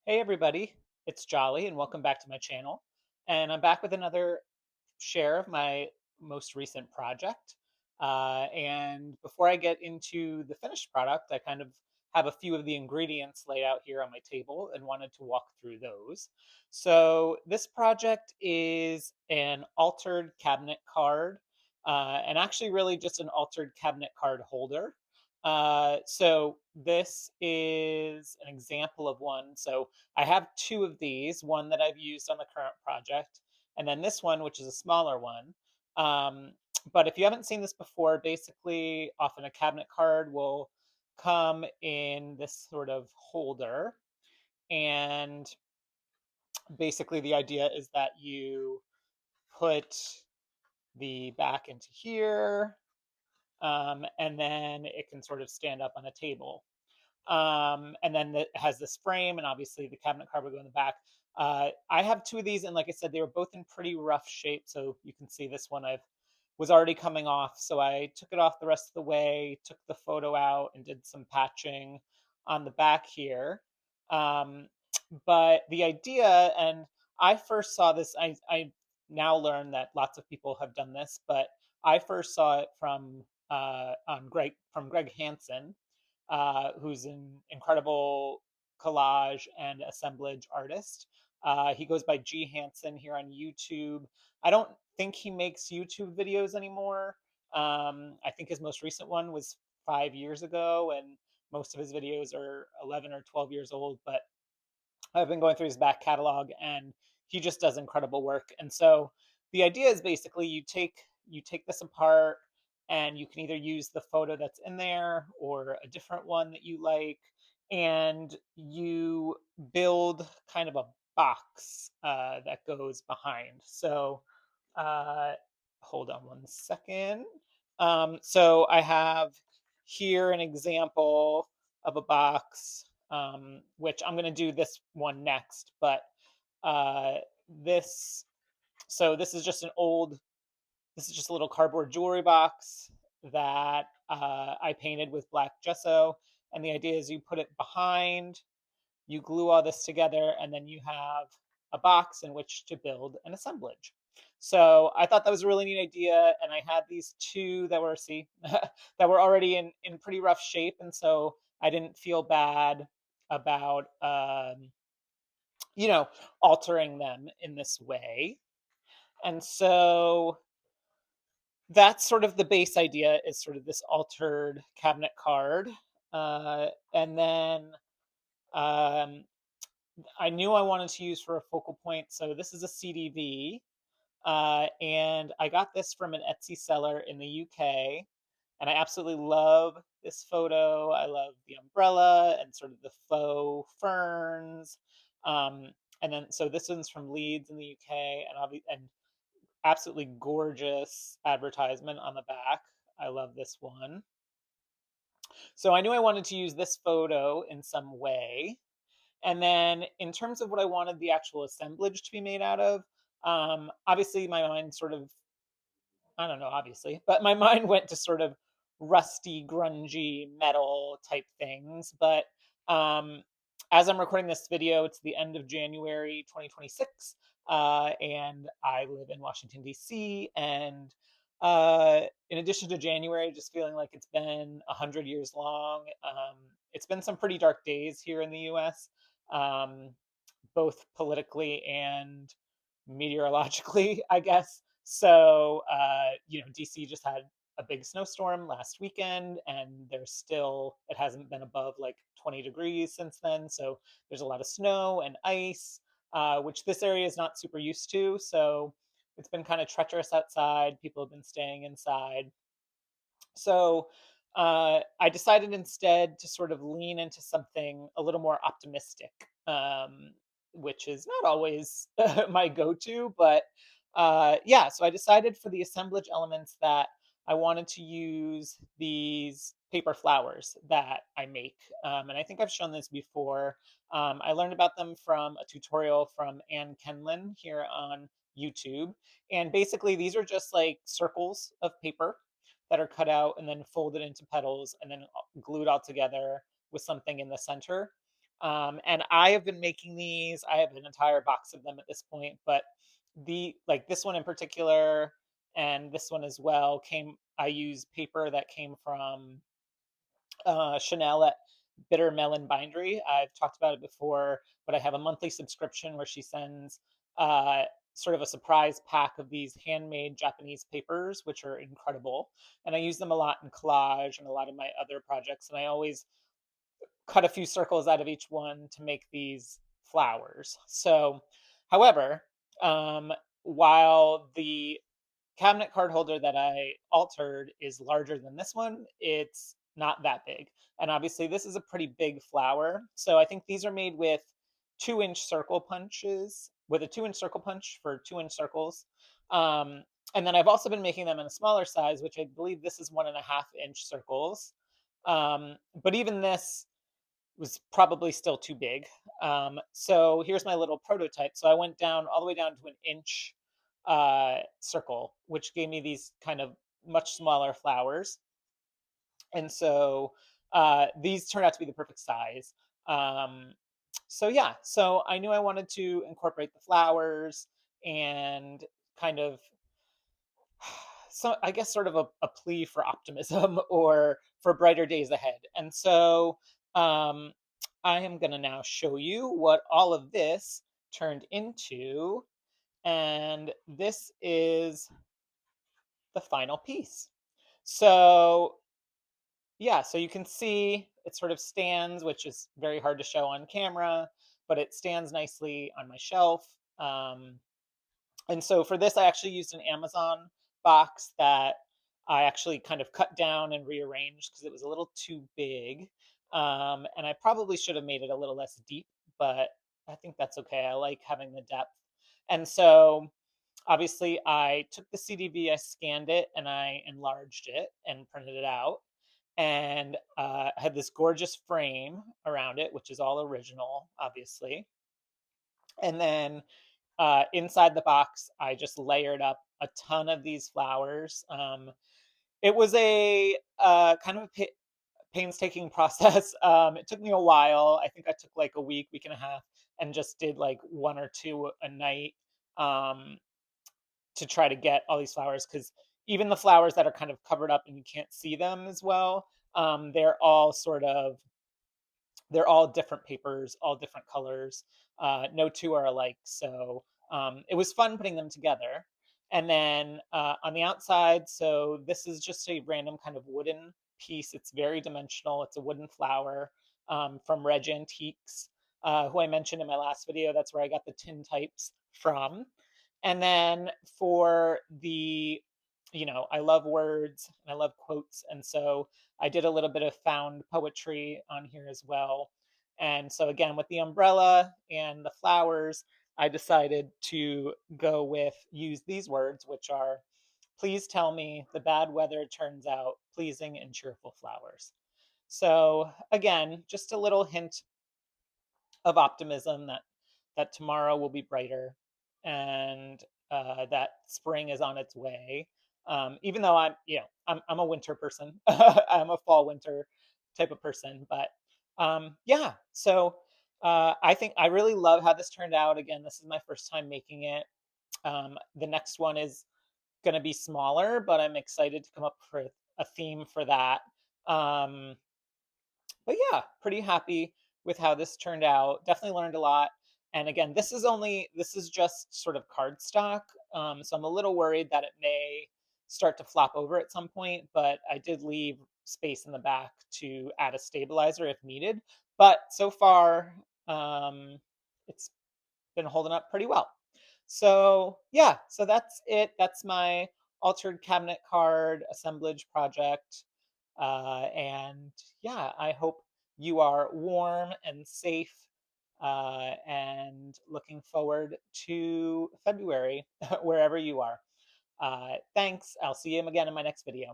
Hey everybody, it's Jolly and welcome back to my channel. And I'm back with another share of my most recent project. And before I get into the finished product, I kind of have a few of the ingredients laid out here on my table and wanted to walk through those. So this project is an altered cabinet card, and actually really just an altered cabinet card holder. So this is an example of one. So I have two of these, one that I've used on the current project, and then this one, which is a smaller one. Um, but if you haven't seen this before, basically often a cabinet card will come in this sort of holder. And basically the idea is that you put the back into here, and then it can sort of stand up on a table. And then it has this frame, and obviously the cabinet card would go in the back. I have two of these, and like I said, they were both in pretty rough shape. So you can see this one I've was already coming off. So I took it off the rest of the way, took the photo out, and did some patching on the back here. Um, but the idea, and I first saw this, I now learn that lots of people have done this, but I first saw it from Greg Hansen, who's an incredible collage and assemblage artist. He goes by G Hansen here on YouTube. I don't think he makes YouTube videos anymore. I think his most recent one was 5 years ago, and most of his videos are 11 or 12 years old. But I've been going through his back catalog, and he just does incredible work. And so the idea is basically you take this apart, and you can either use the photo that's in there or a different one that you like, and you build kind of a box that goes behind. So uh, hold on one second. So I have here an example of a box, which I'm going to do this one next. But uh, this, so this is just this is just a little cardboard jewelry box that I painted with black gesso. And the idea is you put it behind, you glue all this together, and then you have a box in which to build an assemblage. So I thought that was a really neat idea, and I had these two that were that were already in pretty rough shape, and so I didn't feel bad about you know altering them in this way. And so that's sort of the base idea, is sort of this altered cabinet card. And then um, I knew I wanted to use for a focal point. So this is a CDV, and I got this from an Etsy seller in the UK. And I absolutely love this photo. I love the umbrella and sort of the faux ferns. Um, and then, so this one's from Leeds in the UK, and absolutely gorgeous advertisement on the back. I love this one. So I knew I wanted to use this photo in some way. And then in terms of what I wanted the actual assemblage to be made out of, obviously my mind sort of, I don't know, obviously, but my mind went to sort of rusty, grungy metal type things. But um, as I'm recording this video, it's the end of January 2026, and I live in Washington, D.C. And in addition to January, just feeling like it's been 100 years long, it's been some pretty dark days here in the US, um, both politically and meteorologically, I guess. So, DC just had a big snowstorm last weekend, and it hasn't been above like 20 degrees since then. So, there's a lot of snow and ice, which this area is not super used to. So, it's been kind of treacherous outside. People have been staying inside. So, I decided instead to sort of lean into something a little more optimistic, which is not always my go-to, but yeah. So I decided for the assemblage elements that I wanted to use these paper flowers that I make, and I think I've shown this before. I learned about them from a tutorial from Ann Kenlin here on YouTube, and basically these are just like circles of paper that are cut out and then folded into petals and then glued all together with something in the center. And I have been making these. I have an entire box of them at this point, but this one in particular and this one as well came. I use paper that came from Chanel at Bitter Melon Bindery. I've talked about it before, but I have a monthly subscription where she sends uh, sort of a surprise pack of these handmade Japanese papers, which are incredible. And I use them a lot in collage and a lot of my other projects. And I always cut a few circles out of each one to make these flowers. So, however, um, while the cabinet card holder that I altered is larger than this one, it's not that big. And obviously, this is a pretty big flower. So I think these are made with 2-inch circle punches, with a 2-inch circle punch for 2-inch circles. Um, and then I've also been making them in a smaller size, which I believe this is 1.5-inch circles. But even this was probably still too big. So here's my little prototype. So I went down all the way down to an inch circle, which gave me these kind of much smaller flowers. And so these turned out to be the perfect size. Um, so yeah, so I knew I wanted to incorporate the flowers and kind of so I guess sort of a plea for optimism or for brighter days ahead. And so um, I am going to now show you what all of this turned into. And this is the final piece. So yeah, so you can see it sort of stands, which is very hard to show on camera, but it stands nicely on my shelf. And so for this, I actually used an Amazon box that I actually kind of cut down and rearranged because it was a little too big. And I probably should have made it a little less deep, but I think that's okay. I like having the depth. And so obviously I took the CDV, I scanned it, and I enlarged it and printed it out. And I had this gorgeous frame around it, which is all original, obviously. And then inside the box, I just layered up a ton of these flowers. It was a kind of a painstaking process. It took me a while. I think I took like a week, week and a half, and just did like one or two a night um, to try to get all these flowers. Because even the flowers that are kind of covered up and you can't see them as well, they're all sort of they're all different papers, all different colors. No two are alike. So it was fun putting them together. And then on the outside, so this is just a random kind of wooden piece. It's very dimensional. It's a wooden flower from Reg Antiques, who I mentioned in my last video. That's where I got the tin types from. And then for the, I love words and I love quotes. And so I did a little bit of found poetry on here as well. And so again, with the umbrella and the flowers, I decided to go with use these words, which are, please tell me the bad weather turns out pleasing and cheerful flowers. So again, just a little hint of optimism that tomorrow will be brighter and that spring is on its way. Even though I'm a winter person, I'm a fall winter type of person, but yeah. So I think I really love how this turned out. Again, this is my first time making it. The next one is going to be smaller, but I'm excited to come up with a theme for that. Um, but yeah, pretty happy with how this turned out. Definitely learned a lot. And again, this is just sort of cardstock. So I'm a little worried that it may start to flop over at some point, but I did leave space in the back to add a stabilizer if needed. But so far, it's been holding up pretty well. So yeah, so that's it. That's my altered cabinet card assemblage project. And yeah, I hope you are warm and safe and looking forward to February wherever you are. Thanks. I'll see you again in my next video.